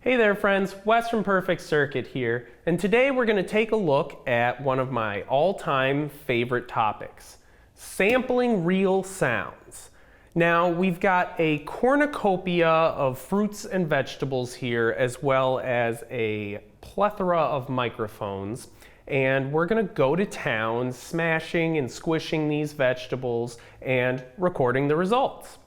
Hey there friends, Wes from Perfect Circuit here, and today we're going to take a look at one of my all-time favorite topics, sampling real sounds. Now we've got a cornucopia of fruits and vegetables here, as well as a plethora of microphones, and we're going to go to town smashing and squishing these vegetables and recording the results.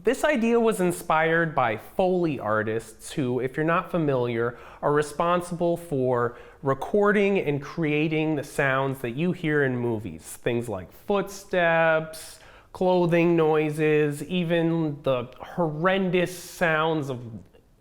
This idea was inspired by Foley artists who, if you're not familiar, are responsible for recording and creating the sounds that you hear in movies. Things like footsteps, clothing noises, even the horrendous sounds of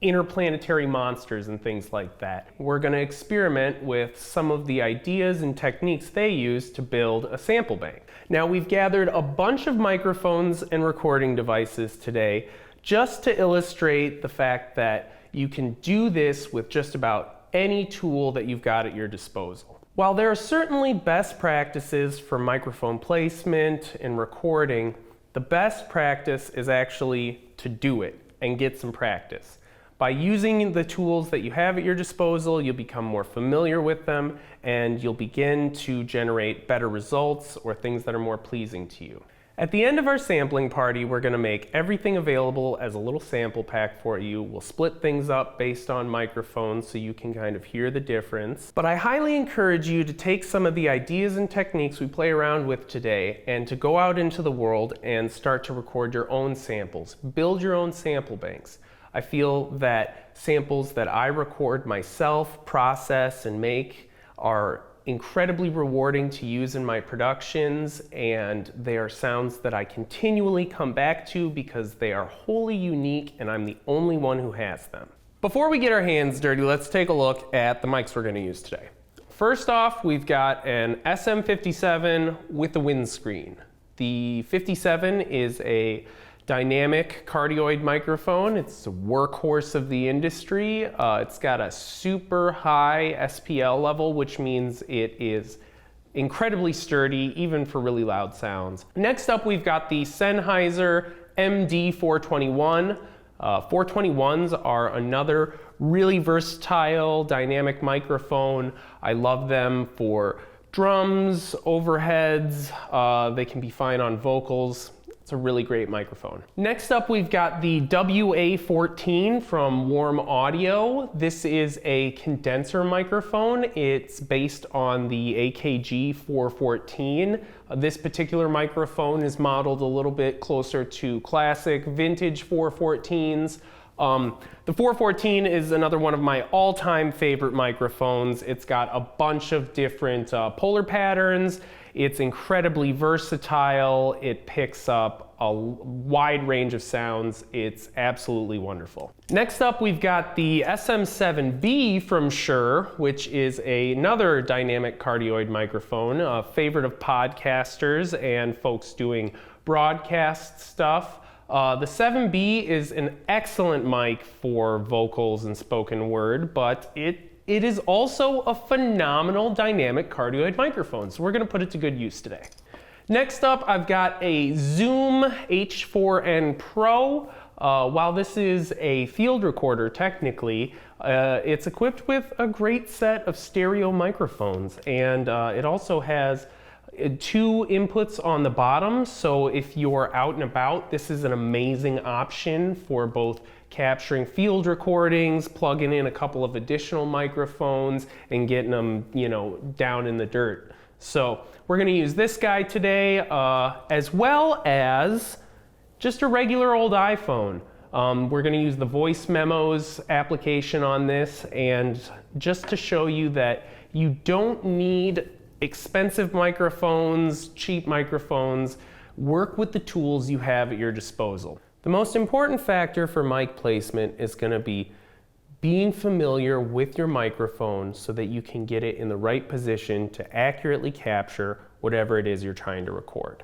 interplanetary monsters and things like that. We're going to experiment with some of the ideas and techniques they use to build a sample bank. Now we've gathered a bunch of microphones and recording devices today just to illustrate the fact that you can do this with just about any tool that you've got at your disposal. While there are certainly best practices for microphone placement and recording, the best practice is actually to do it and get some practice. By using the tools that you have at your disposal, you'll become more familiar with them and you'll begin to generate better results or things that are more pleasing to you. At the end of our sampling party, we're going to make everything available as a little sample pack for you. We'll split things up based on microphones so you can kind of hear the difference. But I highly encourage you to take some of the ideas and techniques we play around with today and to go out into the world and start to record your own samples. Build your own sample banks. I feel that samples that I record myself, process, and make are incredibly rewarding to use in my productions, and they are sounds that I continually come back to because they are wholly unique and I'm the only one who has them. Before we get our hands dirty, let's take a look at the mics we're going to use today. First off, we've got an SM57 with a windscreen. The 57 is a dynamic cardioid microphone. It's a workhorse of the industry. It's got a super high SPL level, which means it is incredibly sturdy, even for really loud sounds. Next up, we've got the Sennheiser MD421. 421s are another really versatile dynamic microphone. I love them for drums, overheads. They can be fine on vocals. It's a really great microphone. Next up, we've got the WA14 from Warm Audio. This is a condenser microphone. It's based on the AKG 414. This particular microphone is modeled a little bit closer to classic vintage 414s. The 414 is another one of my all-time favorite microphones. It's got a bunch of different polar patterns. It's incredibly versatile. It picks up a wide range of sounds. It's absolutely wonderful. Next up, we've got the SM7B from Shure, which is another dynamic cardioid microphone, a favorite of podcasters and folks doing broadcast stuff. The 7B is an excellent mic for vocals and spoken word, but it is also a phenomenal dynamic cardioid microphone, so we're going to put it to good use today. Next up, I've got a Zoom H4n Pro. While this is a field recorder technically, it's equipped with a great set of stereo microphones, and it also has two inputs on the bottom, so if you're out and about, this is an amazing option for both capturing field recordings, plugging in a couple of additional microphones, and getting them, down in the dirt. So we're going to use this guy today, as well as just a regular old iPhone. We're going to use the voice memos application on this, and just to show you that you don't need expensive microphones, cheap microphones. Work with the tools you have at your disposal. The most important factor for mic placement is going to be being familiar with your microphone so that you can get it in the right position to accurately capture whatever it is you're trying to record.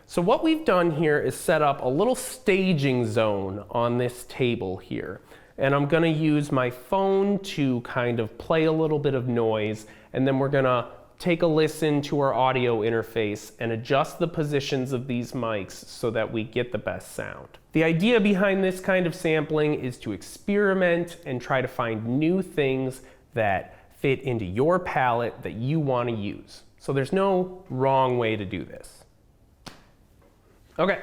So what we've done here is set up a little staging zone on this table here. And I'm going to use my phone to kind of play a little bit of noise, and then we're going to take a listen to our audio interface and adjust the positions of these mics so that we get the best sound. The idea behind this kind of sampling is to experiment and try to find new things that fit into your palette that you want to use. So there's no wrong way to do this. Okay.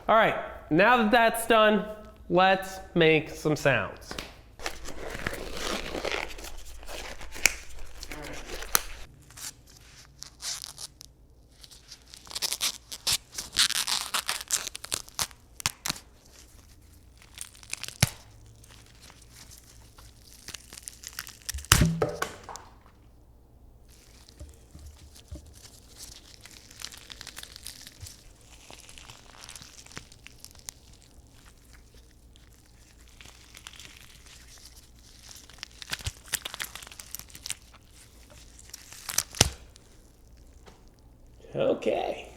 All right, now that that's done, let's make some sounds. Okay.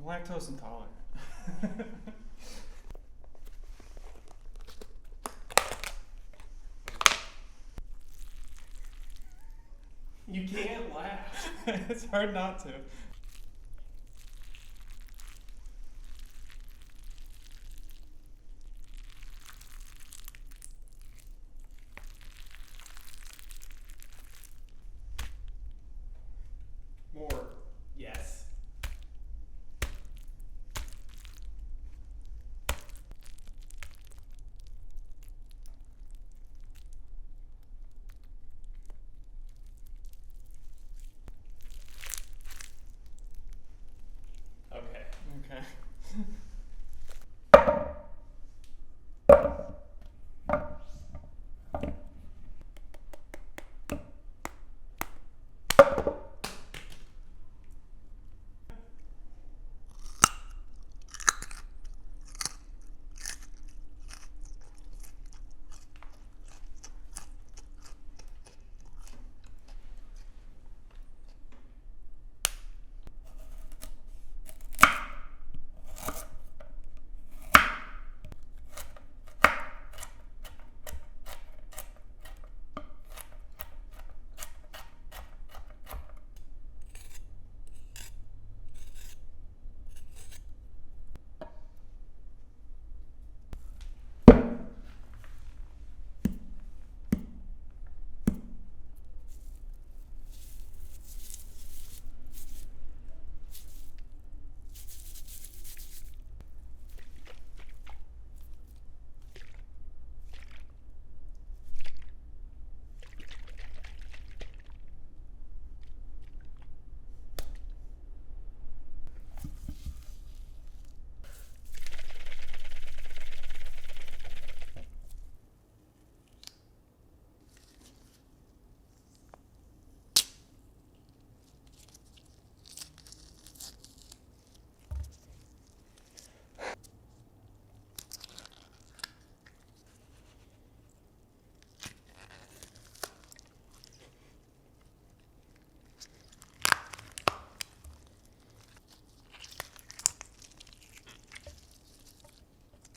I'm lactose intolerant. You can't laugh. It's hard not to. More. Yes. Okay. Okay.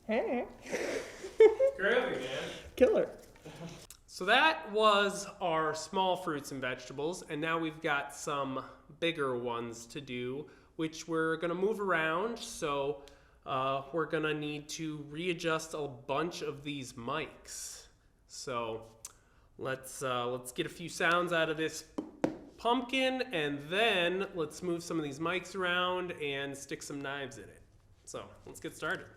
Hey. Groovy, man. Killer. So that was our small fruits and vegetables, and now we've got some bigger ones to do, which we're gonna move around. So we're gonna need to readjust a bunch of these mics. So let's get a few sounds out of this pumpkin, and then let's move some of these mics around and stick some knives in it. So let's get started.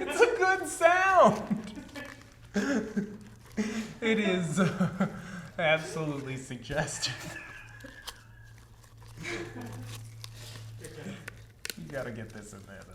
It's a good sound. It is absolutely suggestive. You gotta get this in there though.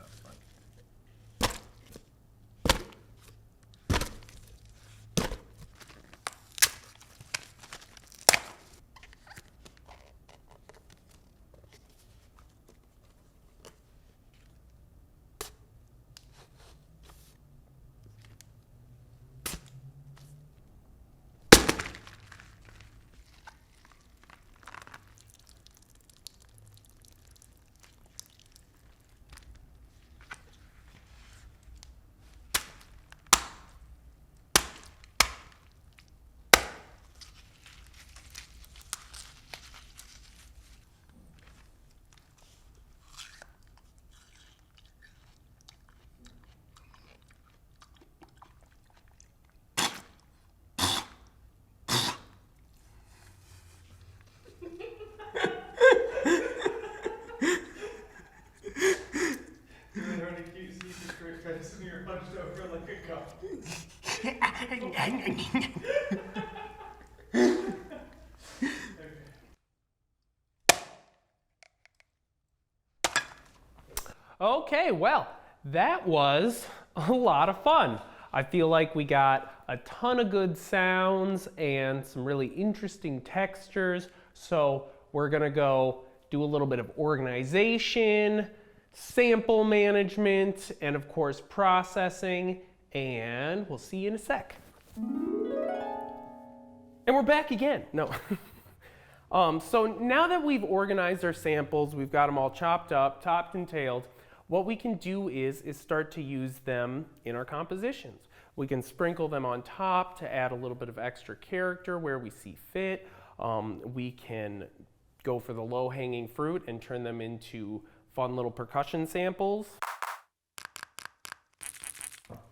You're hunched over like a cup. Okay, well, that was a lot of fun. I feel like we got a ton of good sounds and some really interesting textures. So we're gonna go do a little bit of organization, sample management, and of course processing, and we'll see you in a sec. And we're back again. No. So now that we've organized our samples, we've got them all chopped up, topped and tailed, what we can do is start to use them in our compositions. We can sprinkle them on top to add a little bit of extra character where we see fit. We can go for the low-hanging fruit and turn them into fun little percussion samples.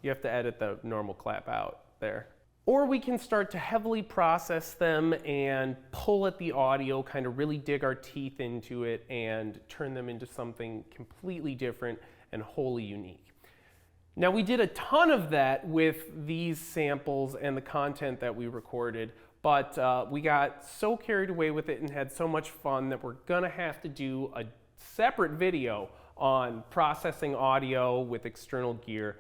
You have to edit the normal clap out there. Or we can start to heavily process them and pull at the audio, kind of really dig our teeth into it and turn them into something completely different and wholly unique. Now, we did a ton of that with these samples and the content that we recorded, but we got so carried away with it and had so much fun that we're gonna have to do a separate video on processing audio with external gear.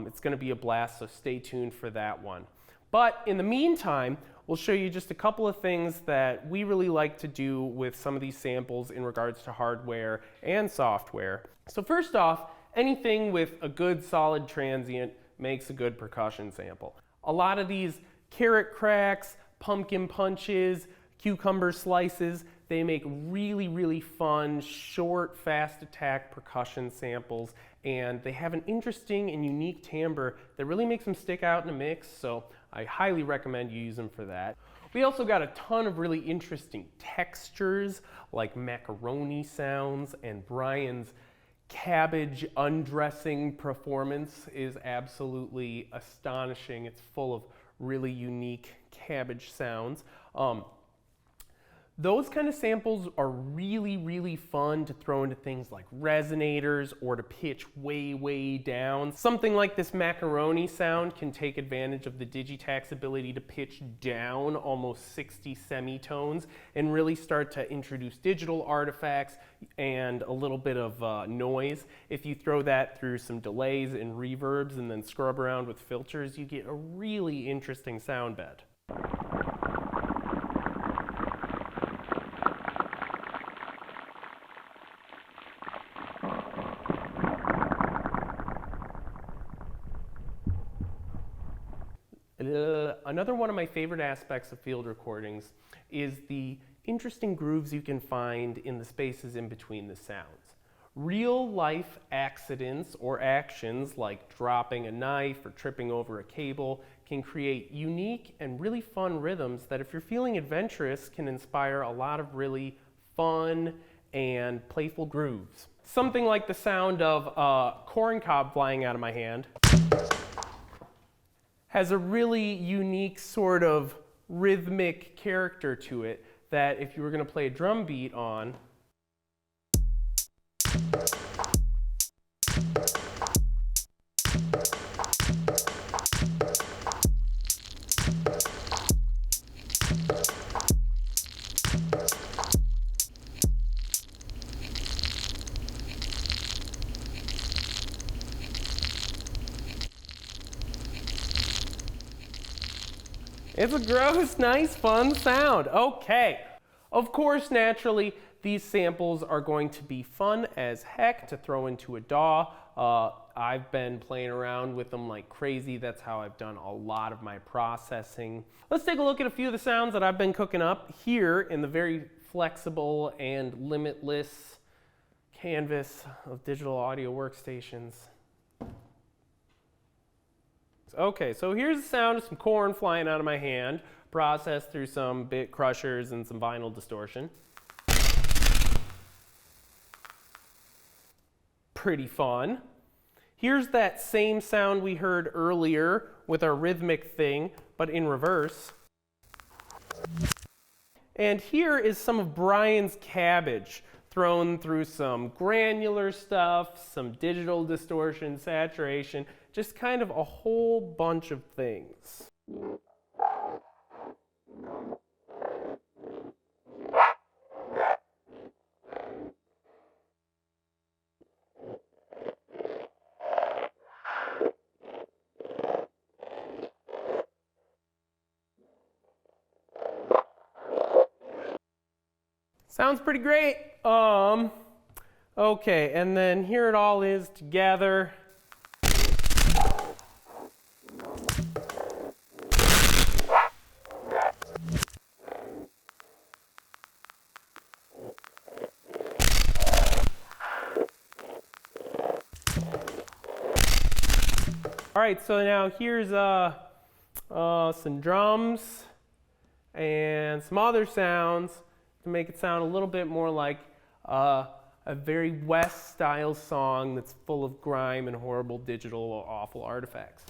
It's gonna be a blast, so stay tuned for that one. But in the meantime, we'll show you just a couple of things that we really like to do with some of these samples in regards to hardware and software. So first off, anything with a good solid transient makes a good percussion sample. A lot of these carrot cracks, pumpkin punches, cucumber slices, they make really, really fun, short, fast attack percussion samples, and they have an interesting and unique timbre that really makes them stick out in a mix, so I highly recommend you use them for that. We also got a ton of really interesting textures, like macaroni sounds, and Brian's cabbage undressing performance is absolutely astonishing. It's full of really unique cabbage sounds. Those kind of samples are really, really fun to throw into things like resonators or to pitch way, way down. Something like this macaroni sound can take advantage of the Digitac's ability to pitch down almost 60 semitones and really start to introduce digital artifacts and a little bit of noise. If you throw that through some delays and reverbs and then scrub around with filters, you get a really interesting sound bed. Another one of my favorite aspects of field recordings is the interesting grooves you can find in the spaces in between the sounds. Real life accidents or actions like dropping a knife or tripping over a cable can create unique and really fun rhythms that, if you're feeling adventurous, can inspire a lot of really fun and playful grooves. Something like the sound of a corn cob flying out of my hand has a really unique sort of rhythmic character to it that if you were going to play a drum beat on, it's a gross, nice, fun sound. Okay. Of course, naturally, these samples are going to be fun as heck to throw into a DAW. I've been playing around with them like crazy. That's how I've done a lot of my processing. Let's take a look at a few of the sounds that I've been cooking up here in the very flexible and limitless canvas of digital audio workstations. Okay, so here's the sound of some corn flying out of my hand, processed through some bit crushers and some vinyl distortion. Pretty fun. Here's that same sound we heard earlier with our rhythmic thing, but in reverse. And here is some of Brian's cabbage, thrown through some granular stuff, some digital distortion, saturation, just kind of a whole bunch of things. Sounds pretty great. Okay, and then here it all is together. All right, so now here's some drums and some other sounds to make it sound a little bit more like a very West-style song that's full of grime and horrible digital awful artifacts.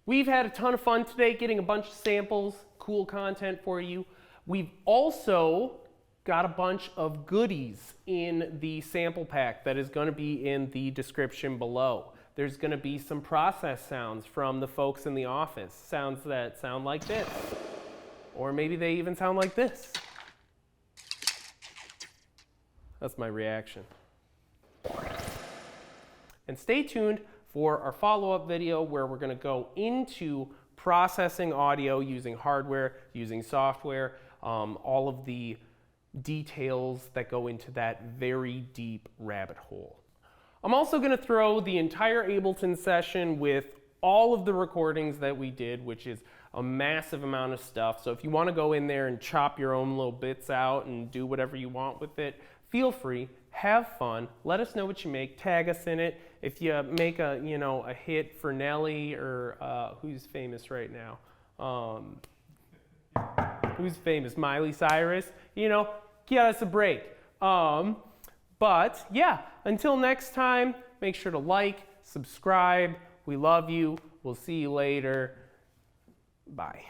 We've had a ton of fun today getting a bunch of samples, cool content for you. We've also got a bunch of goodies in the sample pack that is going to be in the description below. There's going to be some process sounds from the folks in the office, sounds that sound like this, or maybe they even sound like this. That's my reaction. And stay tuned for our follow-up video where we're going to go into processing audio using hardware, using software, all of the details that go into that very deep rabbit hole. I'm also going to throw the entire Ableton session with all of the recordings that we did, which is a massive amount of stuff. So if you want to go in there and chop your own little bits out and do whatever you want with it, feel free, have fun. Let us know what you make. Tag us in it. If you make a, you know, a hit for Nelly or who's famous right now? Who's famous? Miley Cyrus. You know, get us a break. But yeah, until next time, make sure to like, subscribe. We love you. We'll see you later. Bye.